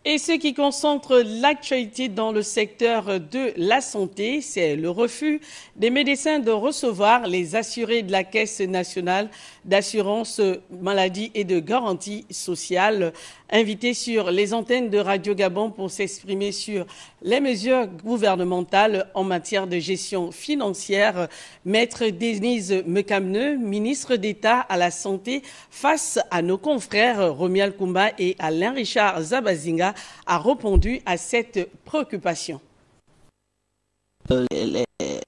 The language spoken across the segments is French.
Et ce qui concentre l'actualité dans le secteur de la santé, c'est le refus des médecins de recevoir les assurés de la Caisse nationale d'assurance maladie et de garantie sociale, invités sur les antennes de Radio Gabon pour s'exprimer sur les mesures gouvernementales en matière de gestion financière. Maître Denise Mekamneu, ministre d'État à la Santé, face à nos confrères Romial Koumba et Alain Richard Zabazinga, a répondu à cette préoccupation.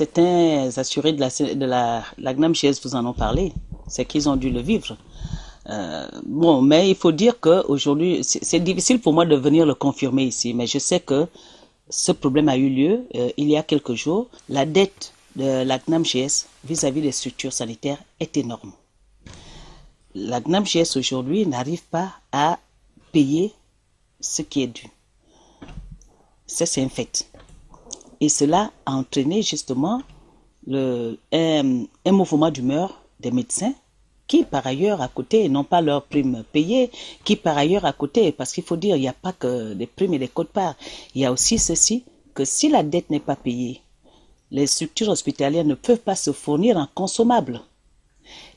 Certains assurés de la GNAM-GS vous en ont parlé, c'est qu'ils ont dû le vivre. Bon, mais il faut dire qu'aujourd'hui, c'est difficile pour moi de venir le confirmer ici, mais je sais que ce problème a eu lieu il y a quelques jours. La dette de la GNAM-GS vis-à-vis des structures sanitaires est énorme. La GNAM-GS aujourd'hui n'arrive pas à payer ce qui est dû. Ça, c'est un fait. Et cela a entraîné justement un mouvement d'humeur des médecins qui, par ailleurs, à côté, n'ont pas leurs primes payées, qui, par ailleurs, à côté, parce qu'il faut dire, il n'y a pas que des primes et des quotes-parts, il y a aussi ceci, que si la dette n'est pas payée, les structures hospitalières ne peuvent pas se fournir en consommables.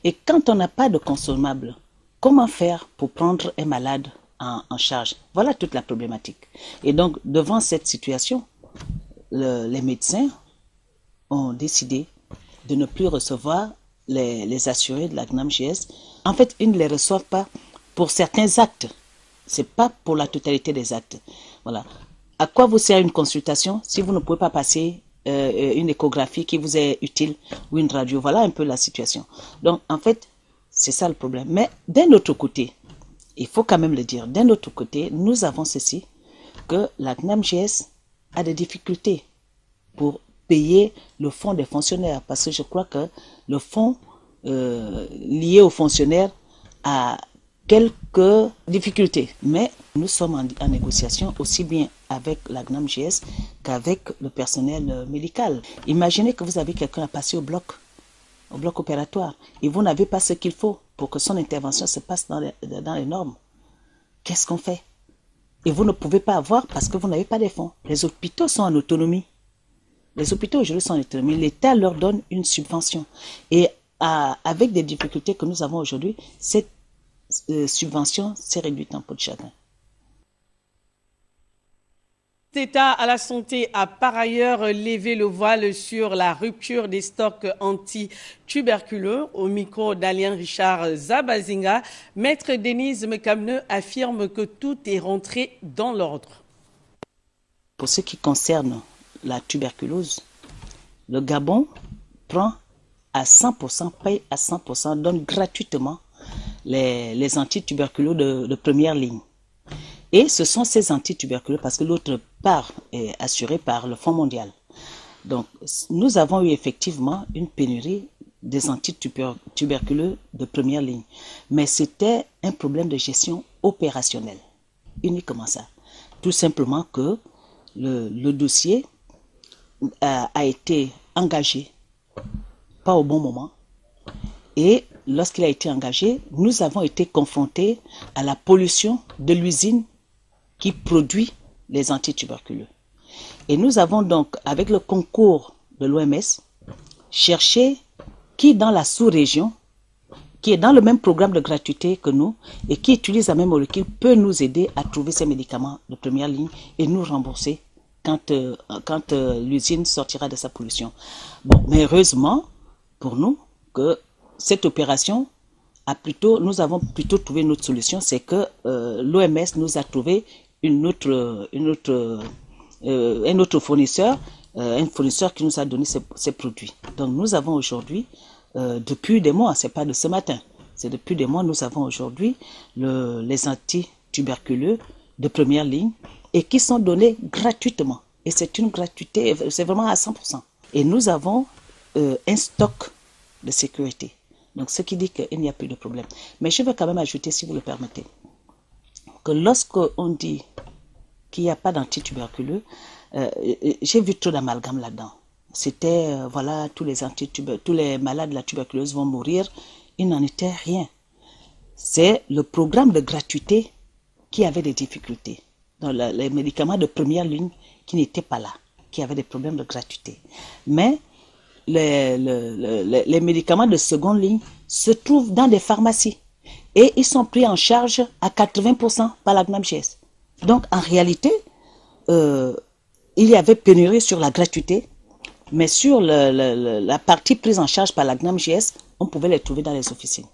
Et quand on n'a pas de consommables, comment faire pour prendre un malade en charge? Voilà toute la problématique. Et donc, devant cette situation, les médecins ont décidé de ne plus recevoir les assurés de la GNAM-GS. En fait, ils ne les reçoivent pas pour certains actes. Ce n'est pas pour la totalité des actes. Voilà. À quoi vous sert une consultation si vous ne pouvez pas passer une échographie qui vous est utile ou une radio? Voilà un peu la situation. Donc, en fait, c'est ça le problème. Mais d'un autre côté, il faut quand même le dire, d'un autre côté, nous avons ceci, que la GNAM-GS a des difficultés pour payer le fonds des fonctionnaires, parce que je crois que le fonds lié aux fonctionnaires a quelques difficultés. Mais nous sommes en négociation aussi bien avec la GNAM-GS qu'avec le personnel médical. Imaginez que vous avez quelqu'un à passer au bloc opératoire, et vous n'avez pas ce qu'il faut pour que son intervention se passe dans les normes. Qu'est-ce qu'on fait? Et vous ne pouvez pas avoir parce que vous n'avez pas de fonds. Les hôpitaux sont en autonomie. Les hôpitaux aujourd'hui sont en autonomie. L'État leur donne une subvention. Et avec des difficultés que nous avons aujourd'hui, cette subvention s'est réduite en peau de chagrin. L'État à la santé a par ailleurs levé le voile sur la rupture des stocks anti-tuberculeux. Au micro d'Alain Richard Zabazinga, Maître Denise Mekamneu affirme que tout est rentré dans l'ordre. Pour ce qui concerne la tuberculose, le Gabon prend à 100%, paye à 100%, donne gratuitement les antituberculeux de première ligne. Et ce sont ces antituberculeux parce que l'autre part est assurée par le Fonds mondial. Donc, nous avons eu effectivement une pénurie des antituberculeux de première ligne. Mais c'était un problème de gestion opérationnelle. Uniquement ça. Tout simplement que le dossier a été engagé pas au bon moment. Et lorsqu'il a été engagé, nous avons été confrontés à la pollution de l'usine qui produit les antituberculeux. Et nous avons donc, avec le concours de l'OMS, cherché qui dans la sous-région, qui est dans le même programme de gratuité que nous, et qui utilise la même molécule, peut nous aider à trouver ces médicaments de première ligne et nous rembourser quand l'usine sortira de sa pollution. Bon, mais heureusement pour nous que cette opération nous avons plutôt trouvé une autre solution, c'est que l'OMS nous a trouvé un autre fournisseur, un fournisseur qui nous a donné ces produits. Donc nous avons aujourd'hui, depuis des mois, c'est pas de ce matin, c'est depuis des mois, nous avons aujourd'hui les antituberculeux de première ligne et qui sont donnés gratuitement. Et c'est une gratuité, c'est vraiment à 100%. Et nous avons un stock de sécurité. Donc, ce qui dit qu'il n'y a plus de problème. Mais je veux quand même ajouter, si vous le permettez, que lorsqu'on dit qu'il n'y a pas d'antituberculeux, j'ai vu trop d'amalgame là-dedans. C'était, voilà, tous les malades de la tuberculose vont mourir. Il n'en était rien. C'est le programme de gratuité qui avait des difficultés. dans les médicaments de première ligne qui n'étaient pas là, qui avaient des problèmes de gratuité. Mais les médicaments de seconde ligne se trouvent dans des pharmacies et ils sont pris en charge à 80% par la CNAMGS. Donc en réalité, il y avait pénurie sur la gratuité, mais sur la partie prise en charge par la CNAMGS, on pouvait les trouver dans les officines.